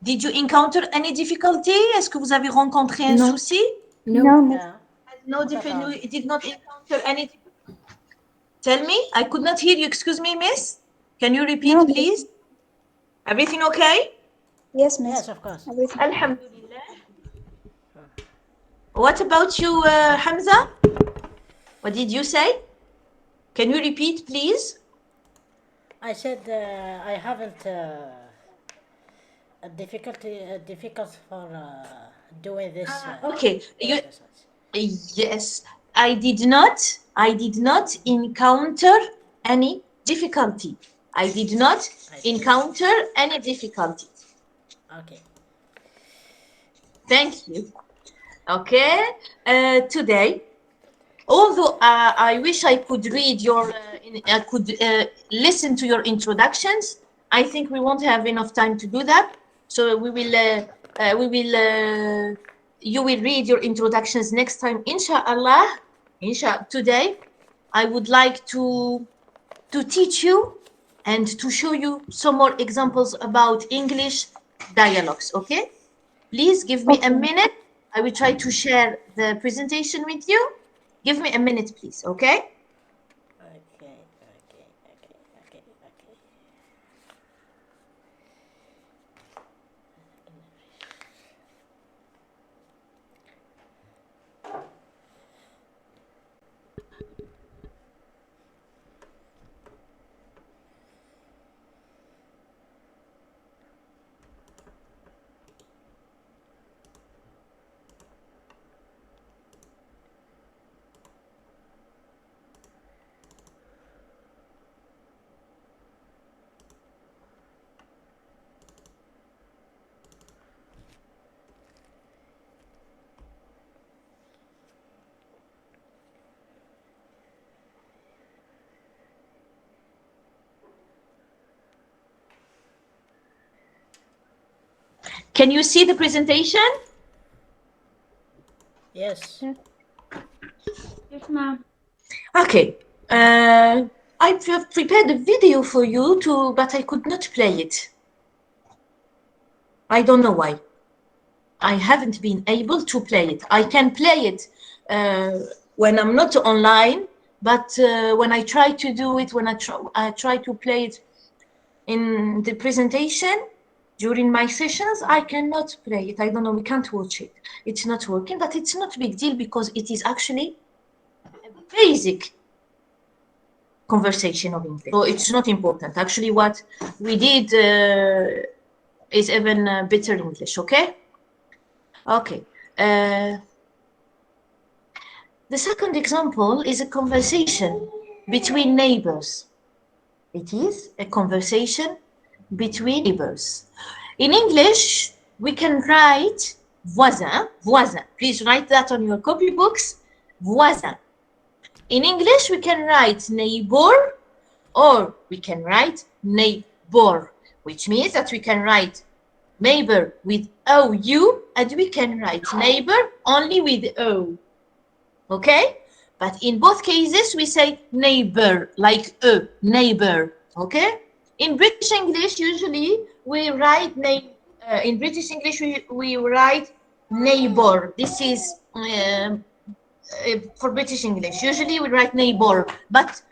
Did you encounter any difficulty? Est-ce que vous avez rencontré un souci? No, miss. No difficulty. Did not encounter any difficulty. Tell me, I could not hear you. Excuse me, miss. Can you repeat, No, please? Everything okay? yes, miss. Yes, of course. Everything. Alhamdulillah. What about you, Hamza? What did you say? Can you repeat, please? I said I haven't a difficult for doing this. Okay. Exercise. Yes, I did not encounter any difficulty. I did not encounter any difficulty. Okay. Thank you. Okay. Today, although I wish I could read your, I could listen to your introductions. I think we won't have enough time to do that. So you will read your introductions next time, inshallah. Today, I would like to teach you and to show you some more examples about English dialogues. Okay? Please give me a minute. I will try to share the presentation with you. Give me a minute, please, okay? Okay. Can you see the presentation? Yes. Yes, ma'am. Okay. I have prepared a video for you but I could not play it. I don't know why. I haven't been able to play it. I can play it when I'm not online, but when I try to do it, when I try to play it in the presentation during my sessions, I cannot play it. I don't know, we can't watch it. It's not working, but it's not a big deal because it is actually a basic conversation of English. So it's not important. Actually, what we did is even better English, okay? Okay. The second example is a conversation between neighbors. It is a conversation between neighbors. In English, we can write voisin, voisin. Please write that on your copybooks, voisin. In English, we can write neighbor or we can write neighbor, which means that we can write neighbor with OU and we can write neighbor only with O. Okay? But in both cases, we say neighbor, like neighbor. Okay? In British English, usually we write in British English, we write neighbor. This is for British English. Usually we write neighbor, but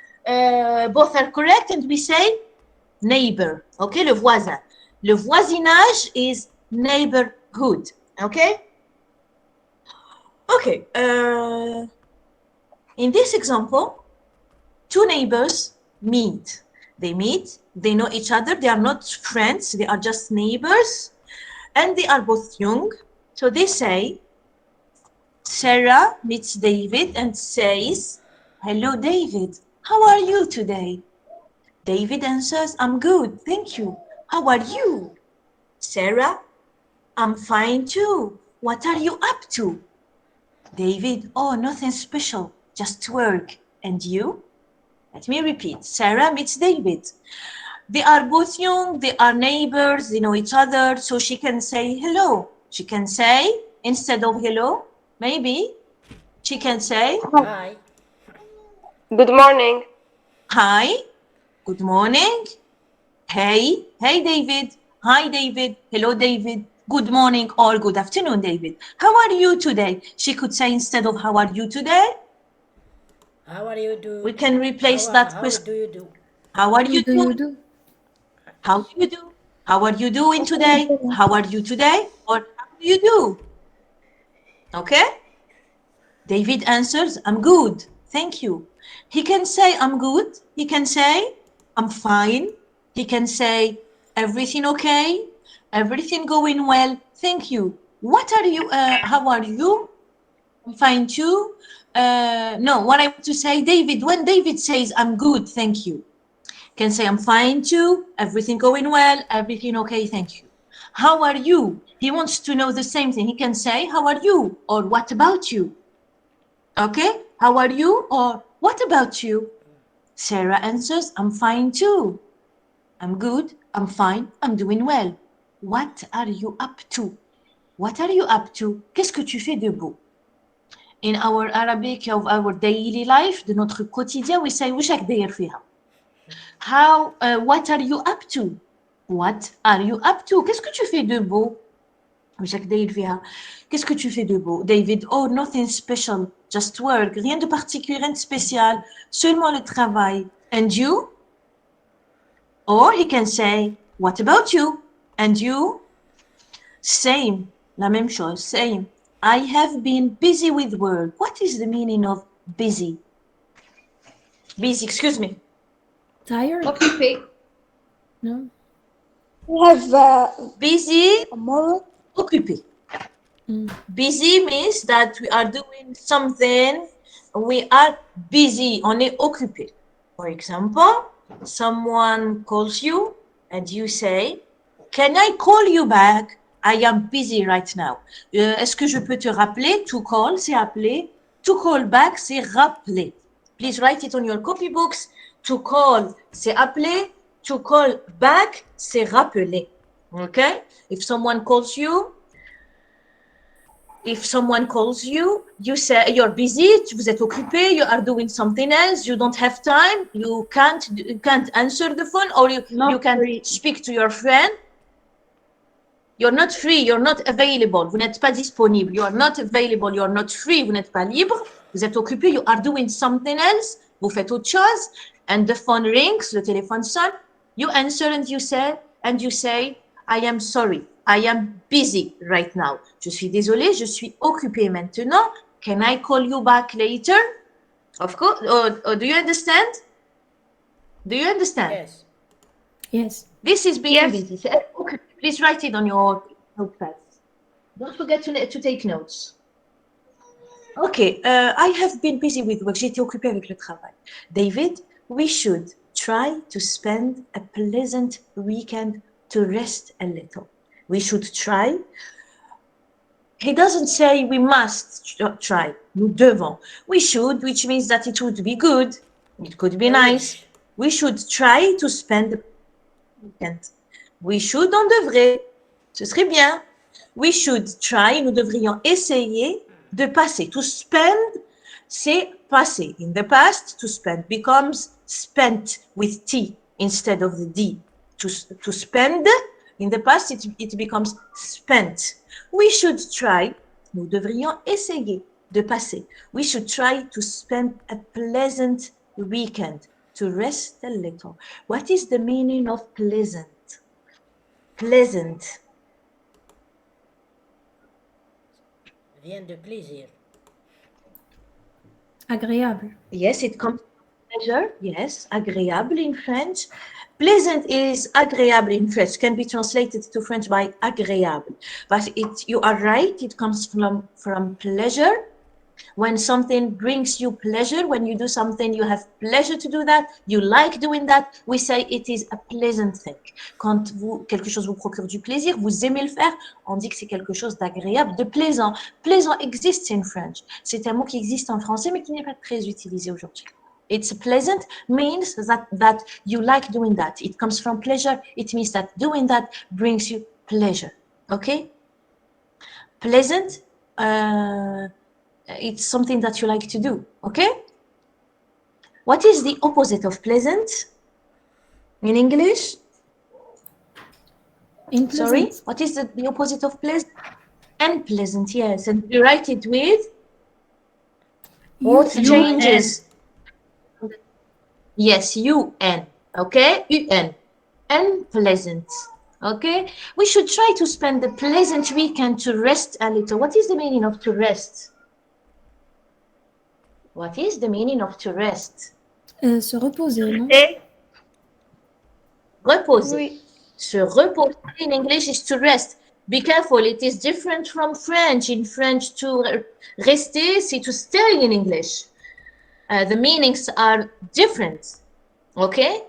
both are correct and we say neighbor. Okay? Le voisin. Le voisinage is neighborhood. Okay? Okay. In this example, two neighbors meet. They meet, they know each other, they are not friends, they are just neighbors, and they are both young. So they say, Sarah meets David and says, hello, David, how are you today? David answers, I'm good, thank you. How are you? Sarah, I'm fine too. What are you up to? David, oh, nothing special, just work. And you? Let me repeat. Sarah meets David. They are both young, they are neighbors, they know each other, so she can say hello. She can say, instead of hello, maybe, she can say, Hi. Good morning. hi, good morning. Hey, David, Hi, David. Hello, David. Good morning or good afternoon, David. How are you today? She could say instead of how are you today, How are you do? we can replace that How question. do you do? How are you Do you doing? do? How do you do? How are you doing today? How are you today? Or how do you do? Okay? David answers, I'm good. Thank you. He can say, I'm good. He can say, I'm fine. He can say, everything okay? Everything going well? Thank you. What are you? How are you? I'm fine too. No, what I want to say, David, when David says, I'm good, thank you, can say, I'm fine too. Everything going well? Everything okay? Thank you. How are you? He wants to know the same thing. He can say, how are you? Or what about you? Okay, how are you? Or what about you? Sarah answers, I'm fine too. I'm good, I'm fine, I'm doing well. What are you up to? What are you up to? Qu'est-ce que tu fais de beau? In our Arabic of our daily life, de notre quotidien, we say, وشك داير فيها? How, what are you up to? What are you up to? Qu'est-ce que tu fais de beau? وشك داير فيها? Qu'est-ce que tu fais de beau? David, oh, nothing special, just work. Rien de particulier, rien de spécial, seulement le travail. And you? Or he can say, what about you? And you? Same, la même chose, same. I have been busy with work. What is the meaning of busy? Busy, excuse me. Tired? Occupé. No. We have Busy, more. occupé. Mm. Busy means that we are doing something. We are busy, on est occupé. For example, someone calls you and you say, can I call you back? I am busy right now. Est-ce que je peux te rappeler? To call, c'est appeler. To call back, c'est rappeler. Please write it on your copybooks. To call, c'est appeler. To call back, c'est rappeler. Okay? If someone calls you, you say you're busy, vous êtes occupé, you are doing something else, you don't have time, you can't answer the phone, or you can't speak to your friend. You're not free, you're not available, vous n'êtes pas disponible, you are not available, you're not free, vous n'êtes pas libre, vous êtes occupé, you are doing something else, vous faites autre chose, and the phone rings, le téléphone sonne, you answer and you say, I am sorry, I am busy right now. Je suis désolée, je suis occupée maintenant. Can I call you back later? Of course. Or do you understand? Do you understand? Yes. Yes. This is being busy. Okay. Please write it on your notepads. Don't forget to take notes. Okay, I have been busy with work. J'ai été occupée avec le travail. David, we should try to spend a pleasant weekend to rest a little. We should try. He doesn't say we must try. Nous devons. We should, which means that it would be good. It could be nice. We should try to spend the weekend. We should, on devrait. Ce serait bien. We should try, nous devrions essayer de passer. To spend, c'est passer. In the past, to spend becomes spent with T instead of the D. To spend, in the past, it becomes spent. We should try, nous devrions essayer de passer. We should try to spend a pleasant weekend, to rest a little. What is the meaning of pleasant? Pleasant. Vient de plaisir. Agréable. Yes, it comes from pleasure. Yes, agréable in French. Pleasant is agréable in French, can be translated to French by agréable. But you are right, it comes from pleasure. When something brings you pleasure, when you do something, you have pleasure to do that, you like doing that, we say it is a pleasant thing. Quand quelque chose vous procure du plaisir, vous aimez le faire, on dit que c'est quelque chose d'agréable, de plaisant. Plaisant exists in French. C'est un mot qui existe en français, mais qui n'est pas très utilisé aujourd'hui. It's pleasant means that you like doing that. It comes from pleasure. It means that doing that brings you pleasure. Okay? Pleasant, it's something that you like to do. Okay? What is the opposite of pleasant in English? Sorry, Unpleasant. what is the opposite of pleasant? Unpleasant, yes. And you write it with what UN. changes? Yes, UN. Okay, UN. Unpleasant. Okay, we should try to spend the pleasant weekend to rest a little. What is the meaning of to rest? What is the meaning of to rest? Se reposer, non? Reposer. Oui. Se reposer in English is to rest. Be careful, it is different from French. In French, to rester, c'est to stay in English. The meanings are different. Okay?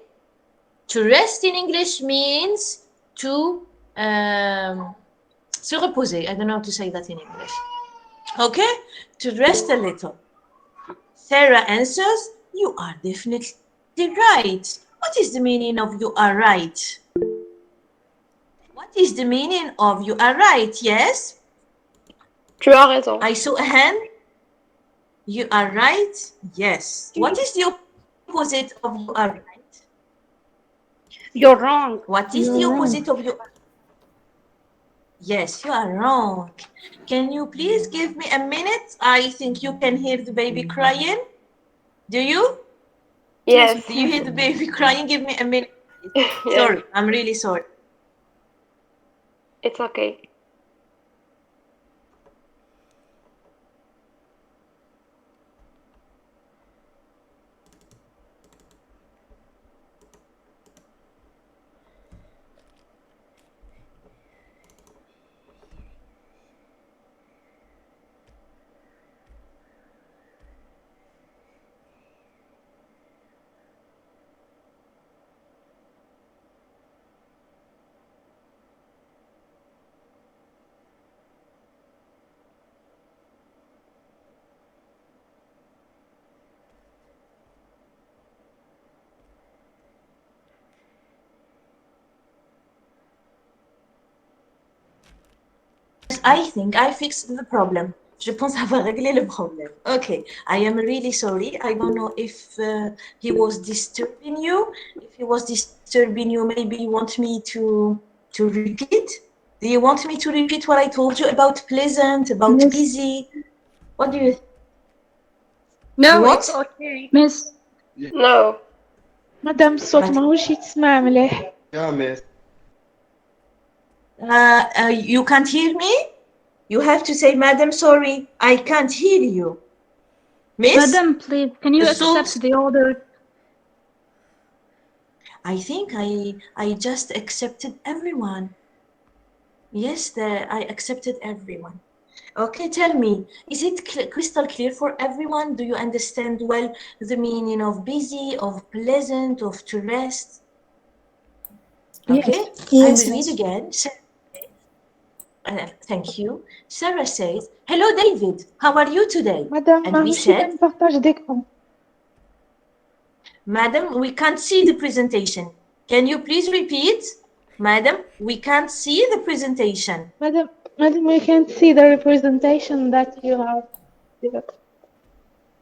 To rest in English means to se reposer. I don't know how to say that in English. Okay? To rest a little. Sarah answers, you are definitely right. What is the meaning of you are right? What is the meaning of you are right? Yes? Tu as raison. I saw a hand. You are right? Yes. What is the opposite of you are right? You're wrong. What is the opposite of you are right? Yes, you are wrong. Can you please give me a minute? I think you can hear the baby crying. Do you? Yes. Do you hear the baby crying? Give me a minute. Yes. Sorry, I'm really sorry. It's okay. I think I fixed the problem. Je pense avoir réglé le problème. Okay, I am really sorry. I don't know if he was disturbing you. If he was disturbing you, maybe you want me to repeat? Do you want me to repeat what I told you about pleasant, about Miss. busy? What do you No, You it's want? okay. Miss. No. مادام الصوت But- ماهوش يتسمع مليح. You can't hear me? You have to say, Madam, sorry, I can't hear you. Miss? Madam, please, can you So- accept the order? I think I just accepted everyone. Yes, I accepted everyone. Okay, tell me, is it crystal clear for everyone? Do you understand well the meaning of busy, of pleasant, of to rest? Okay, Yes. I Yes, will read yes. again. Thank you. Sarah says, hello, David. How are you today? مادام And we ماهوش said, يبان بارطاج ديكرون. Madam, we can't see the presentation. Can you please repeat? Madam, we can't see the presentation. Madam, we can't see the representation that you have.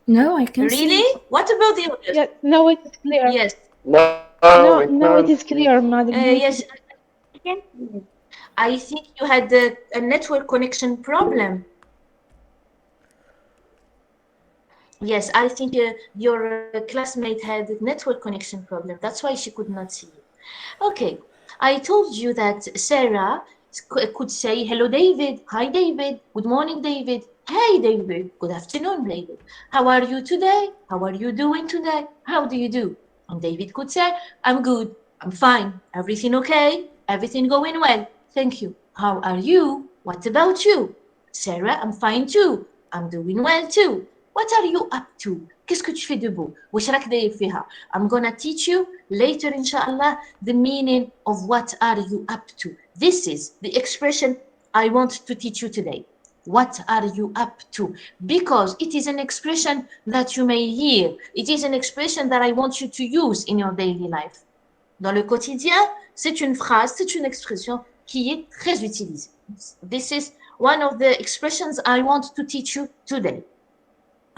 No, I can see. Really? What about the others? Yeah, no, it is clear. Yes. No, it is clear, madam. Yes. I think you had a network connection problem. Yes, I think your classmate had a network connection problem. That's why she could not see you. Okay, I told you that Sarah could say, hello, David. Hi, David. Good morning, David. Hey, David. Good afternoon, David. How are you today? How are you doing today? How do you do? And David could say, I'm good. I'm fine. Everything okay? Everything going well? Thank you. How are you? What about you? Sarah, I'm fine too. I'm doing well too. What are you up to? Qu'est-ce que tu fais de beau? وش راك داير فيها? I'm gonna teach you later, inshallah, the meaning of what are you up to. This is the expression I want to teach you today. What are you up to? Because it is an expression that you may hear. It is an expression that I want you to use in your daily life. Dans le quotidien, c'est une phrase, c'est une expression qui est très utilisée. This is one of the expressions I want to teach you today.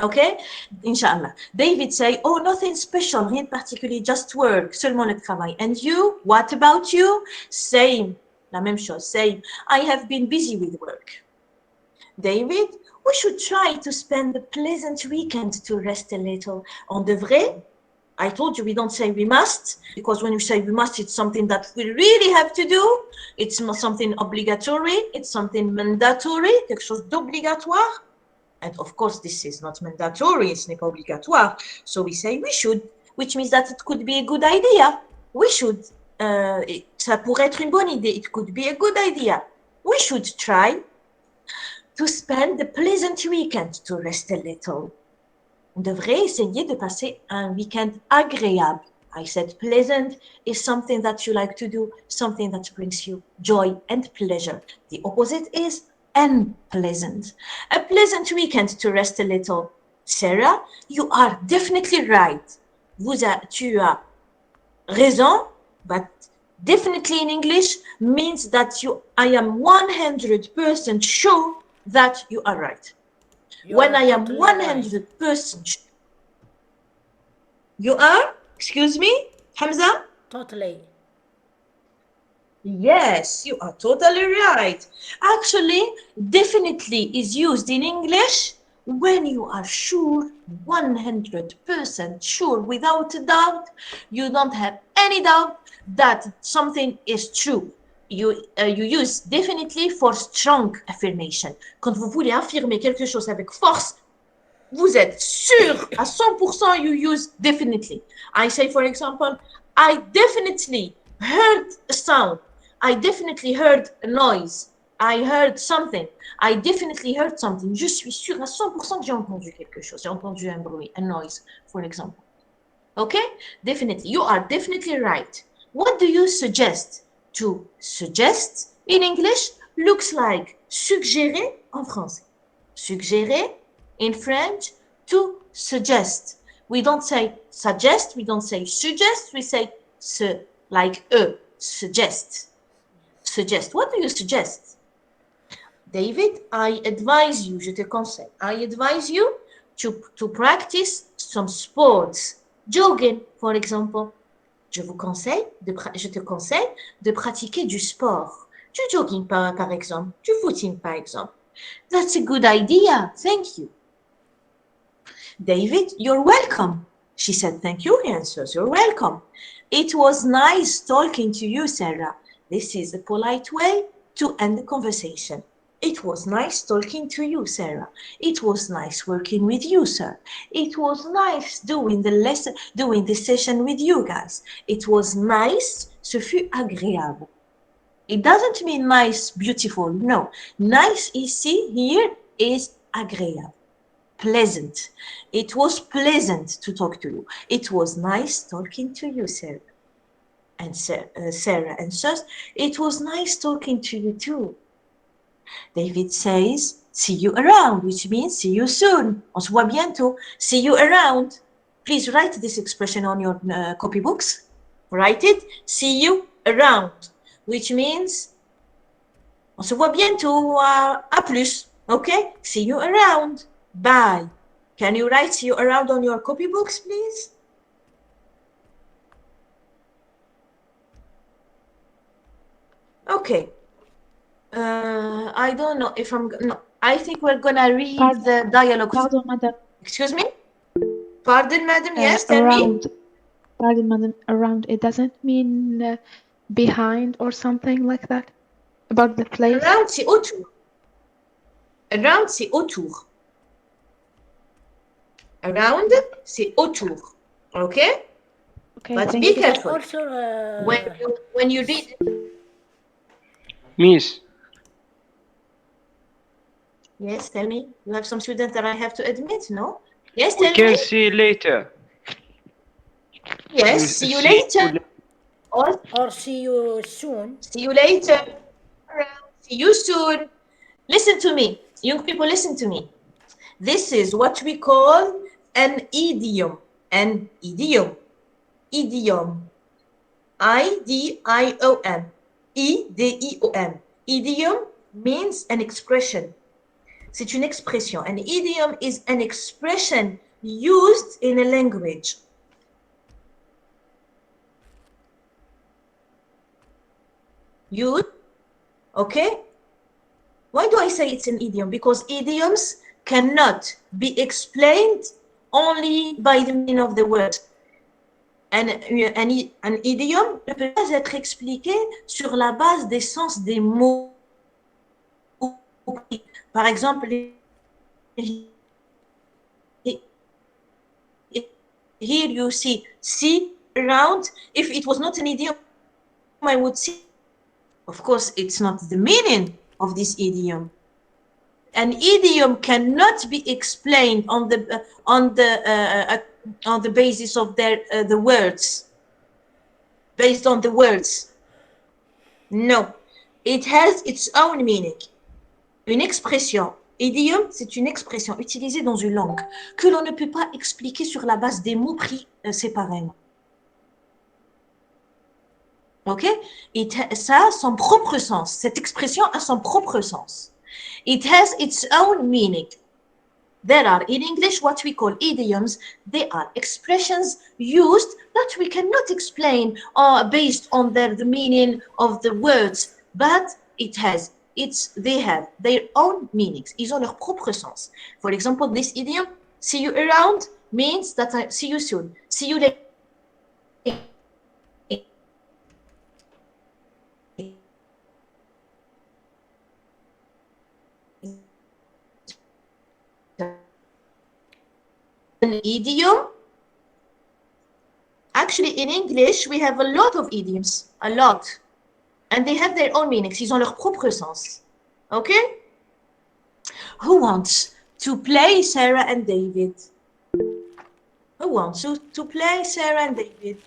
Okay? Inshallah. David say, oh, nothing special, rien de particulier, just work, seulement le travail. And you, what about you? Same. La même chose. Say, I have been busy with work. David, we should try to spend a pleasant weekend to rest a little. On devrait. I told you we don't say we must, because when you say we must, it's something that we really have to do. It's not something obligatory. It's something mandatory, quelque chose d'obligatoire. And of course, this is not mandatory, ce n'est pas obligatoire. So we say we should, which means that it could be a good idea. We should. Ça pourrait être une bonne idée. It could be a good idea. We should try to spend a pleasant weekend to rest a little. On devrait essayer de passer un week-end agréable. I said pleasant is something that you like to do, something that brings you joy and pleasure. The opposite is unpleasant. A pleasant weekend to rest a little. Sarah, you are definitely right. Tu as raison, but definitely in English means that I am 100% sure that you are right. When I am 100% sure. You are? Excuse me, Hamza? Totally. Yes, you are totally right. Actually, definitely is used in English when you are sure, 100% sure, without a doubt, you don't have any doubt that something is true. You use definitely for strong affirmation. Quand vous voulez affirmer quelque chose avec force, vous êtes sûr à 100%, you use definitely. I say, for example, I definitely heard a sound. I definitely heard a noise. I heard something. I definitely heard something. Je suis sûre à 100% que j'ai entendu quelque chose. J'ai entendu un bruit, a noise, for example. Okay? Definitely. You are definitely right. What do you suggest? To suggest in English looks like suggérer en français. Suggérer in French, to suggest. We don't say suggest, we don't say suggest, we say like suggest. Suggest. What do you suggest? David, I advise you, je te conseille, I advise you to practice some sports. Jogging, for example. Je te conseille de pratiquer du sport. Du jogging, par exemple. Du footing, par exemple. That's a good idea. Thank you. David, you're welcome. She said, thank you. He answers, you're welcome. It was nice talking to you, Sarah. This is a polite way to end the conversation. It was nice talking to you, Sarah. It was nice working with you, sir. It was nice doing the session with you guys. It was nice, ce fut agréable. It doesn't mean nice, beautiful, no. Nice ici, here, is agréable. Pleasant. It was pleasant to talk to you. It was nice talking to you, Sarah. And Sarah answers, it was nice talking to you too. David says, see you around, which means see you soon. On se voit bientôt. See you around. Please write this expression on your copybooks. Write it. See you around, which means on se voit bientôt. À plus. Okay? See you around. Bye. Can you write see you around on your copybooks, please? Okay. I don't know if no, I think we're gonna read the dialogue. Pardon, madam. Excuse me? Pardon, madam? Yes, tell around. me. Pardon, madam. Around. It doesn't mean behind or something like that? About the place? Around, c'est autour. Around, c'est autour. Around, c'est autour. Okay? Okay, But thank be you. careful. Also, When you read... Miss, Yes, tell me. You have some students that I have to admit, no? Yes, we tell can me. see later. Yes, see you later. or see you soon. See you later. See you soon. Listen to me. Young people, listen to me. This is what we call an idiom. An idiom. Idiom. I-D-I-O-M. I-D-I-O-M. Idiom means an expression. C'est une expression. An idiom is an expression used in a language. Used Okay? Why do I say it's an idiom? Because idioms cannot be explained only by the meaning of the word. Un idiome ne peut pas être expliqué sur la base des sens des mots. Par exemple, here you see around. If it was not an idiom, I would see. Of course, it's not the meaning of this idiom. An idiom cannot be explained on the basis of the words, based on the words. No, it has its own meaning. Une expression. Idiome, c'est une expression utilisée dans une langue que l'on ne peut pas expliquer sur la base des mots pris séparément. Ok? Ça a son propre sens. Cette expression a son propre sens. It has its own meaning. There are, in English, what we call idioms. They are expressions used that we cannot explain based on the meaning of the words, but they have their own meanings. Ils ont leur propre sens. For example, this idiom, see you around, means that I see you soon. See you later. An idiom. Actually, in English, we have a lot of idioms, a lot. And they have their own meanings. Ils ont leur propre sens. Okay? Who wants to play Sarah and David? Who wants to play Sarah and David?